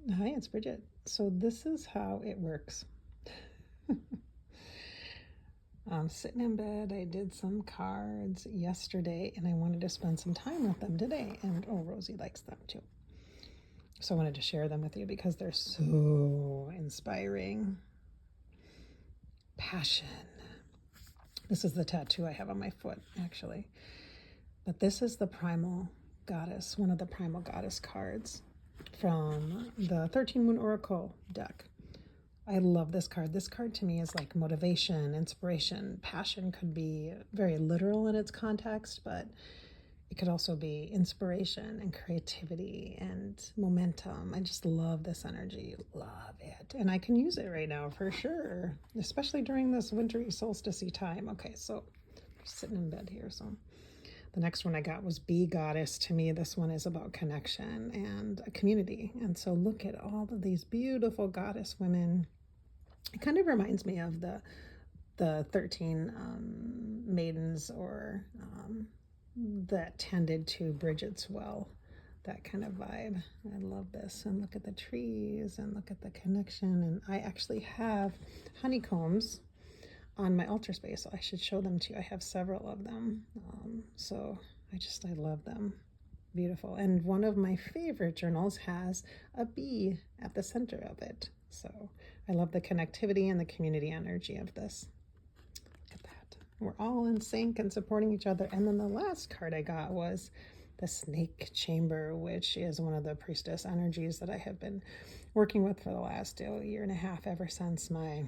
Hi, it's Bridget. So this is how it works. I'm sitting in bed. I did some cards yesterday and I wanted to spend some time with them today. And oh, Rosie likes them too. So I wanted to share them with you because they're so inspiring. Passion. This is the tattoo I have on my foot, actually. But this is the Primal Goddess, one of the Primal Goddess cards from the 13 Moon Oracle deck. I love this card. This card to me is like motivation, inspiration. Passion could be very literal in its context, but it could also be inspiration and creativity and momentum. I just love this energy. Love it. And I can use it right now for sure, especially during this wintry solstice time. Okay, so I'm sitting in bed here. So the next one I got was Be Goddess. To me, this one is about connection and a community. And so look at all of these beautiful goddess women. It kind of reminds me of the 13 maidens or that tended to Bridgette's well, that kind of vibe. I love this. And look at the trees and look at the connection. And I actually have honeycombs on my altar space, so I should show them to you. I have several of them. So I love them. Beautiful. And one of my favorite journals has a bee at the center of it. So I love the connectivity and the community energy of this. Look at that. We're all in sync and supporting each other. And then the last card I got was the Snake Chamber, which is one of the priestess energies that I have been working with for the last year and a half, ever since my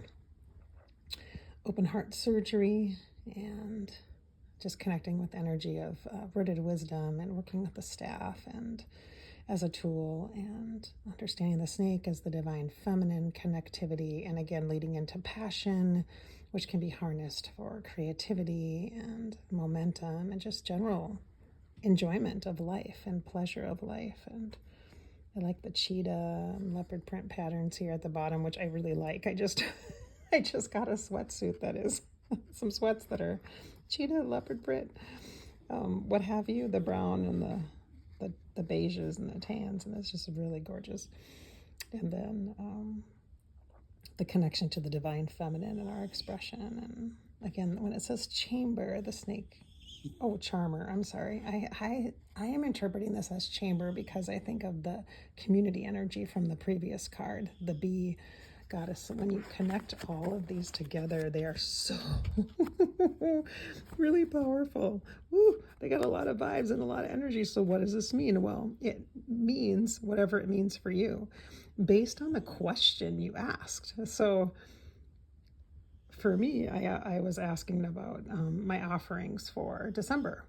open heart surgery, and just connecting with energy of rooted wisdom and working with the staff and as a tool, and understanding the snake as the divine feminine connectivity, and again leading into passion, which can be harnessed for creativity and momentum and just general enjoyment of life and pleasure of life. And I like the cheetah and leopard print patterns here at the bottom, which I really like. I just got a sweatsuit that is some sweats that are cheetah, leopard print, what have you, the brown and the beiges and the tans, and it's just really gorgeous. And then the connection to the divine feminine and our expression. And again, when it says chamber, the snake, oh, charmer, I'm sorry. I am interpreting this as chamber because I think of the community energy from the previous card, the bee goddess. So when you connect all of these together, they are so really powerful. Woo, they got a lot of vibes and a lot of energy. So what does this mean? Well, it means whatever it means for you based on the question you asked. So for me, I was asking about my offerings for December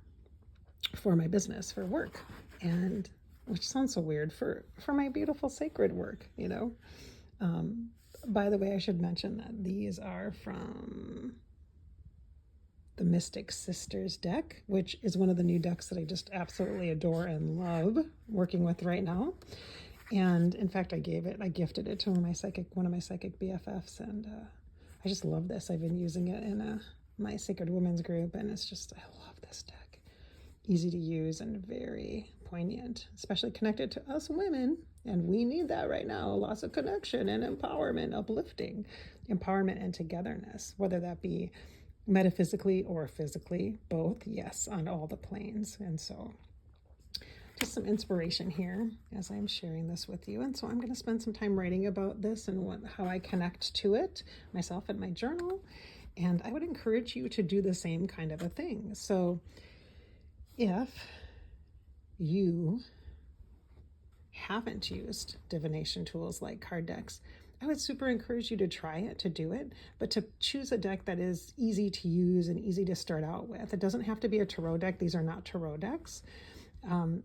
for my business, for work, and which sounds so weird, for my beautiful sacred work, you know. By the way, I should mention that these are from the Mystic Sisters deck, which is one of the new decks that I just absolutely adore and love working with right now. And in fact, I gifted it to one of my psychic BFFs, and I just love this. I've been using it in my Sacred Women's group, and it's just, I love this deck. Easy to use and very poignant, especially connected to us women. And we need that right now. Lots of connection and empowerment, uplifting, empowerment and togetherness, whether that be metaphysically or physically, both, yes, on all the planes. And so just some inspiration here as I'm sharing this with you. And so I'm going to spend some time writing about this and how I connect to it myself in my journal. And I would encourage you to do the same kind of a thing. So if you haven't used divination tools like card decks, I would super encourage you to try it, to do it, but to choose a deck that is easy to use and easy to start out with. It doesn't have to be a tarot deck. These are not tarot decks.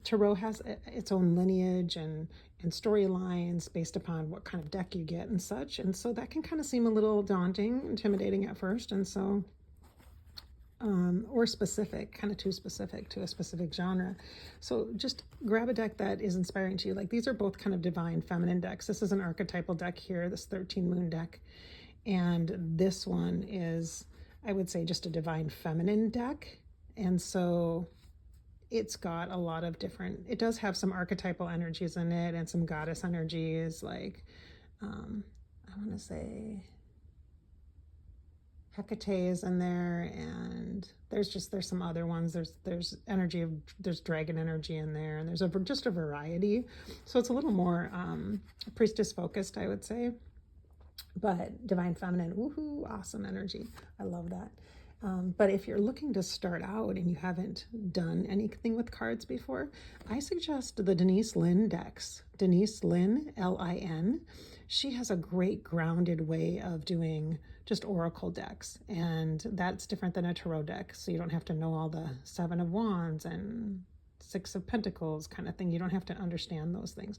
Tarot has its own lineage and storylines based upon what kind of deck you get and such. And so that can kind of seem a little daunting, intimidating at first. And so or specific, kind of too specific to a specific genre. So just grab a deck that is inspiring to you. Like these are both kind of divine feminine decks. This is an archetypal deck here, this 13 moon deck. And this one is, I would say, just a divine feminine deck. And so it's got a lot of different, it does have some archetypal energies in it and some goddess energies, like I want to say Hecate is in there, and there's some other ones. There's energy of, there's dragon energy in there, and there's just a variety. So it's a little more priestess focused, I would say. But divine feminine, woohoo, awesome energy. I love that. But if you're looking to start out and you haven't done anything with cards before, I suggest the Denise Linn decks. Denise Linn, Lin. She has a great grounded way of doing just oracle decks, and that's different than a tarot deck. So you don't have to know all the 7 of Wands and 6 of Pentacles kind of thing. You don't have to understand those things.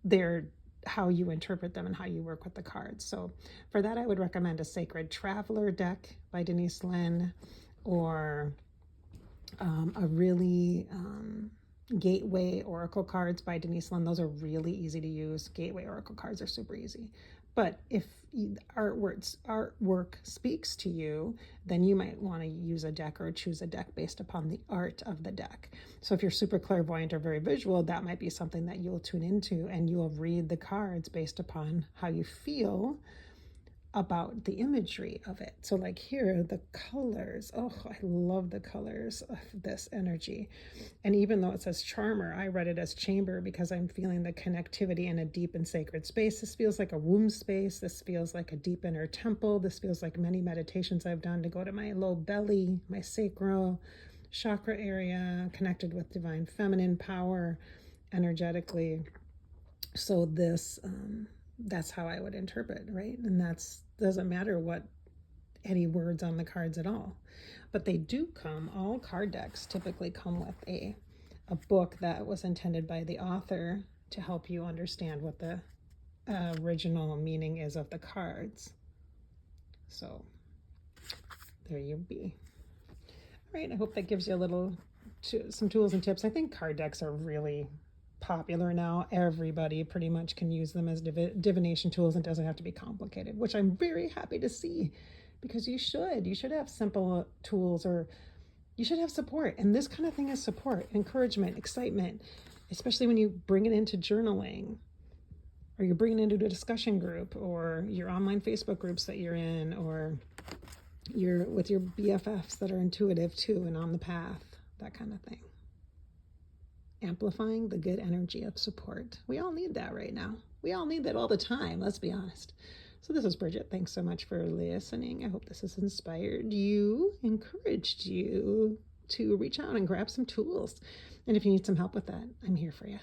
They're how you interpret them and how you work with the cards. So for that, I would recommend a Sacred Traveler deck by Denise Linn, or a really Gateway Oracle cards by Denise Linn. Those are really easy to use. Gateway Oracle cards are super easy. But if artwork speaks to you, then you might want to use a deck or choose a deck based upon the art of the deck. So if you're super clairvoyant or very visual, that might be something that you'll tune into, and you'll read the cards based upon how you feel about the imagery of it. So like here, the colors, oh, I love the colors of this energy. And even though it says charmer, I read it as chamber because I'm feeling the connectivity in a deep and sacred space. This feels like a womb space. This feels like a deep inner temple. This feels like many meditations I've done to go to my low belly, my sacral chakra area, connected with divine feminine power energetically. So this, that's how I would interpret, right? And that's doesn't matter what any words on the cards at all. But they do come, all card decks typically come with a book that was intended by the author to help you understand what the original meaning is of the cards. So there you be. All right, I hope that gives you a little, some tools and tips. I think card decks are really popular now. Everybody pretty much can use them as divination tools, and doesn't have to be complicated, which I'm very happy to see, because you should have simple tools, or you should have support. And this kind of thing is support, encouragement, excitement, especially when you bring it into journaling, or you're bringing it into a discussion group, or your online Facebook groups that you're in, or you're with your BFFs that are intuitive too and on the path, that kind of thing. Amplifying the good energy of support. We all need that right now. We all need that all the time, let's be honest. So this is Bridgette. Thanks so much for listening. I hope this has inspired you, encouraged you to reach out and grab some tools. And if you need some help with that, I'm here for you.